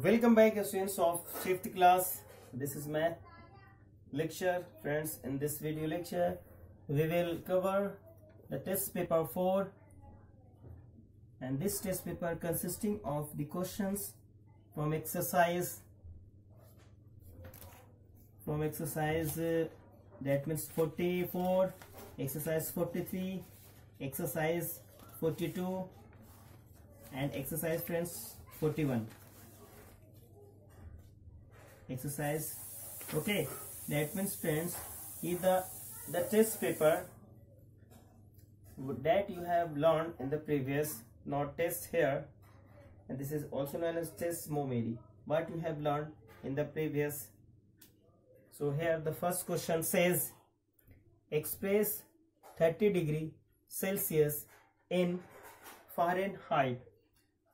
Welcome back students of 5th class. This is math lecture. Friends, in this video lecture we will cover the test paper 4, and this test paper consisting of the questions from exercise that means 44, exercise 43, exercise 42 and exercise friends 41 exercise. Okay, that means friends, if the test paper that you have learned in the previous, not test here, and this is also known as test momeri, what you have learned in the previous. So here the first question says express 30 degree Celsius in Fahrenheit.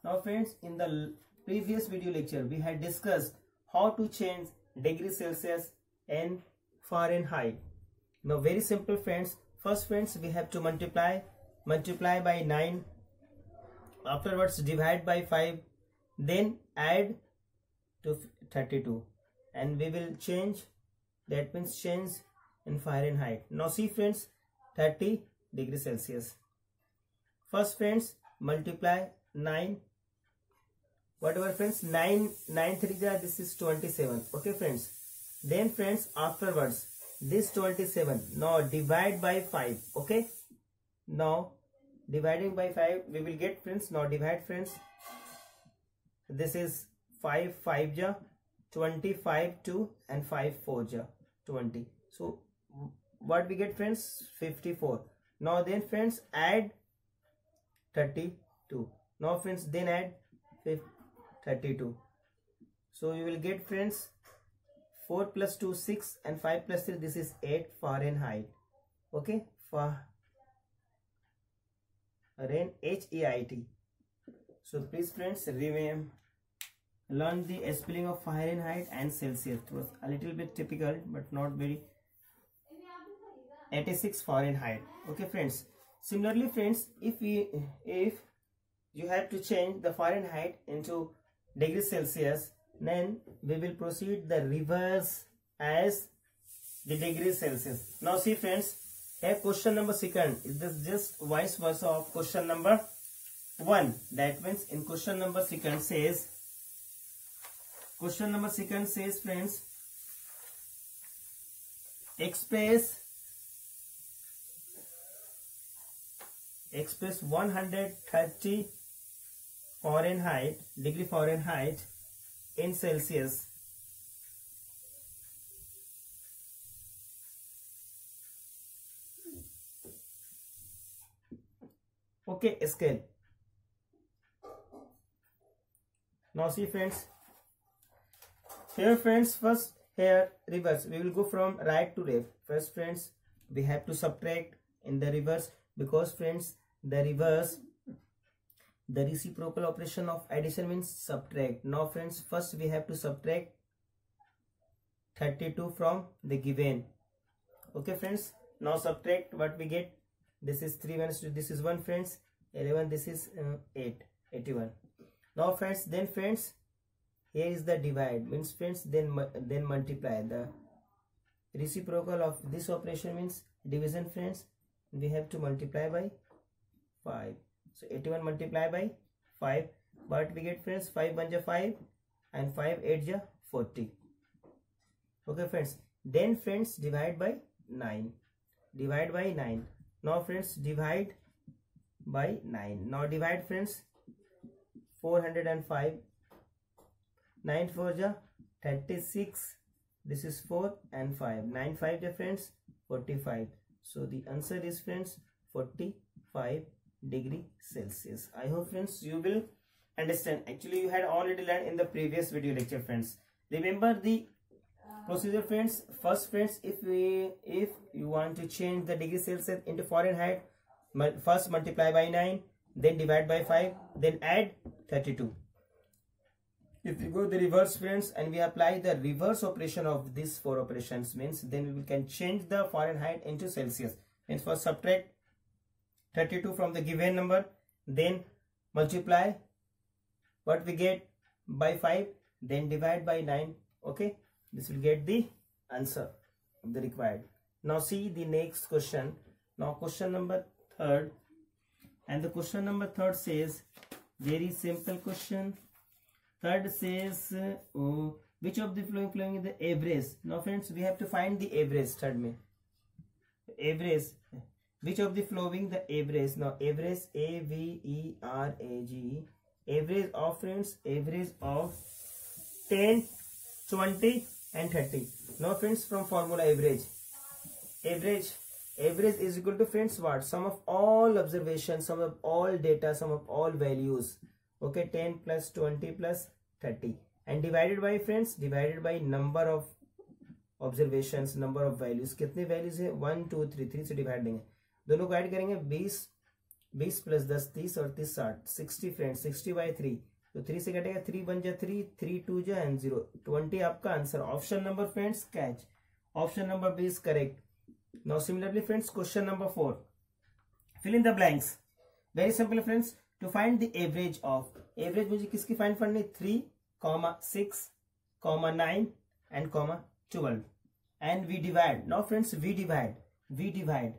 Now friends, in the previous video lecture we had discussed how to change degree Celsius in Fahrenheit. Now very simple friends. First friends, we have to multiply by 9, afterwards divide by 5, then add to 32, and we will change, that means change in Fahrenheit. Now see friends, 30 degree Celsius. First friends, multiply 9, whatever friends, 9 3 this is 27. Okay friends, then friends afterwards this 27, now divide by 5. Okay, now dividing by 5 we will get friends, now divide friends, this is 5 5 ja 25 2 and 5 4 ja 20, so what we get friends, 54. Now then friends add 32, now friends then add 32, so you will get friends 4 plus 2 6 and 5 plus 3, this is 8 Fahrenheit. Okay, Fahrenheit. So please friends learn the spelling of Fahrenheit and Celsius. It was a little bit typical but not very. 86 Fahrenheit. Okay friends, similarly friends, if you have to change the Fahrenheit into degree Celsius, then we will proceed the reverse as the degree Celsius. Now see friends, here question number second is this just vice versa of question number 1. That means in question number second says friends, express 130 degree Fahrenheit in Celsius. Okay, scale. Now see friends, here friends, first here reverse, we will go from right to left. First friends, we have to subtract in the reverse, because friends the reverse, the reciprocal operation of addition means subtract. Now friends, first we have to subtract 32 from the given. Okay friends, now subtract, what we get, this is 3 1, this is 1 friends, 11, this is 8 81. Now friends, then friends, here is the divide, means friends then multiply. The reciprocal of this operation means division friends, we have to multiply by 5. So 81 multiply by 5, but we get friends 5 1 ja 5 and 5 8 ja 40. Okay friends, then friends divide by 9. Now friends divide by 9. Now divide friends 405, 9 4 ja 36, this is 4 and 5, 9 5 ja friends 45. So the answer is friends 45 degree Celsius. I hope friends you will understand. Actually you had already learned in the previous video lecture friends. Remember the procedure friends. First friends, if you want to change the degree Celsius into Fahrenheit, first multiply by 9, then divide by 5, then add 32. If you go the reverse friends and we apply the reverse operation of these 4 operations, means then we can change the Fahrenheit into Celsius. Means first subtract 32 from the given number, then multiply what we get by 5, then divide by 9. Okay, this will get the answer of the required. Now see the next question. Now question number 3rd, and the question number 3rd says, very simple question. 3rd says which of the following is the average. Now friends, we have to find the average. 3rd mein average, which of the following the average. Now average, average, average of friends, average of 10, 20 and 30. Now friends, from formula average is equal to friends what? Sum of all observations, sum of all data, sum of all values. Okay, 10 plus 20 plus 30 and divided by friends, divided by number of observations, number of values. कितने values है? 1 2 3, 3 से divide देंगे, दोनों को add करेंगे 20 plus 10 30 और 30 60, 60 friends, 60 by 3 तो 3 से कटेगा, 3 1 जा 3, 3 2 जा एंड 0, 20 आपका answer. Option number friends catch, option number B is correct. Now similarly friends question number 4, fill in the blanks. Very simple friends, to find the average of, average मुझे किसकी find करनी? 3, 6, 9 and 12 and we divide. Now friends, we divide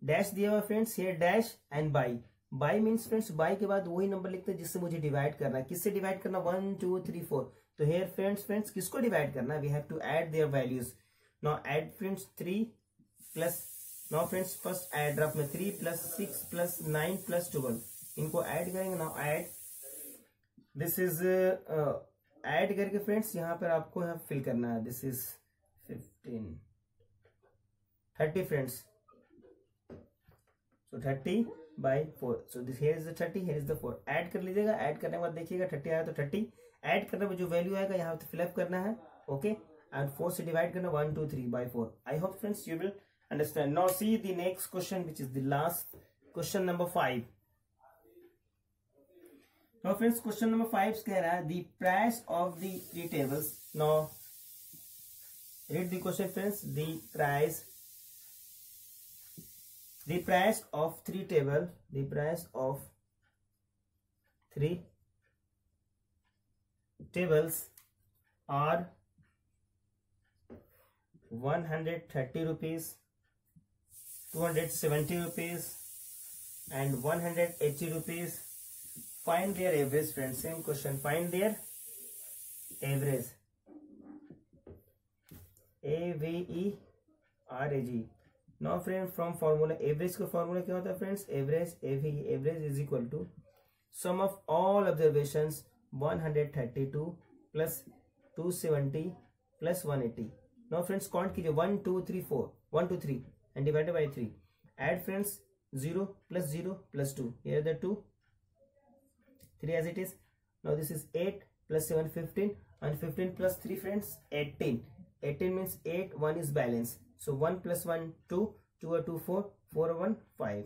dash दिया हुआ friends, here dash and by means friends by के बाद वही number लिखते हैं जिससे मुझे डिवाइड करना है. किससे डिवाइड करना? 1 2 3 4. तो here फ्रेंड्स किसको डिवाइड करना है? we have to add their values. now add friends 3 plus, now friends first add rough में 3 plus 6 plus 9 plus 12, इनको ऐड करेंगे. now add, this is add करके फ्रेंड्स यहाँ पर आपको यहाँ फिल करना है. this is 15 30 friends, so 30 by 4. so this here is the 30, here is the 4. Add कर लीजिएगा. ऐड करने के बाद देखिएगा 30 आया तो 30 ऐड करने में जो वैल्यू आएगा यहाँ पे फिलअप करना है. ओके, एंड 4 से डिवाइड करना 1 2 3 by 4. I hope friends you will understand. Now see the next question which is the last question number 5. Now friends question number 5 कह रहा है the price of the 3 tables. Now read the question friends. The price of 3 table, the price of 3 tables are 130 rupees, 270 rupees and 180 rupees. Find their average friends. Same question, find their average. AVERAG. Now friend, from formula average का formula क्या होता है friends? average is equal to sum of all observations 132 plus 270 plus 180. Now friends count कीजिए 1 2 3 4, 1 2 3 and divided by 3. Add friends 0 plus 0 plus 2. Here the 2, 3 as it is. Now this is 8 plus 7 15 and 15 plus 3 friends 18. 18 means 8, 1 is balance. So 1 plus 1 2, 2 or 2 4, 4 or 1 5.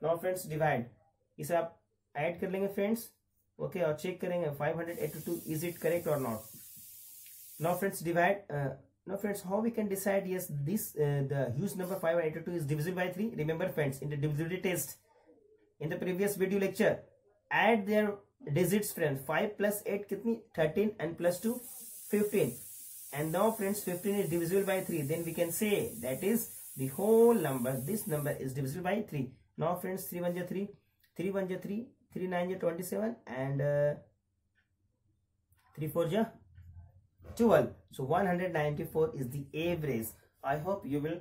Now friends divide. इसे आप add कर लेंगे friends. Okay, और check करेंगे 582 is it correct or not. Now friends divide. Now friends, how we can decide yes this the huge number 582 is divisible by 3? Remember friends, in the divisibility test in the previous video lecture, add their digits friends. 5 plus 8 कितनी? 13 and plus 2 15. And now friends 15 is divisible by 3. Then we can say that is the whole number. This number is divisible by 3. Now friends 3 1 ja 3, 3 1 ja 3, 3 9 ja 27 and 3 4 ja 12. So 194 is the average. I hope you will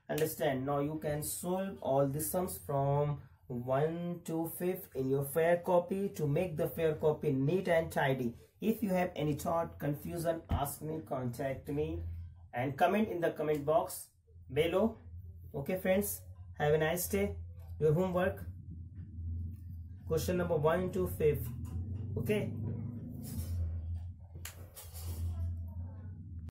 understand. Now you can solve all the sums from 1 to 5th in your fair copy to make the fair copy neat and tidy. If you have any thought, confusion, ask me, contact me and comment in the comment box below. Okay friends, have a nice day. Your homework, question number 1 to 5. Okay.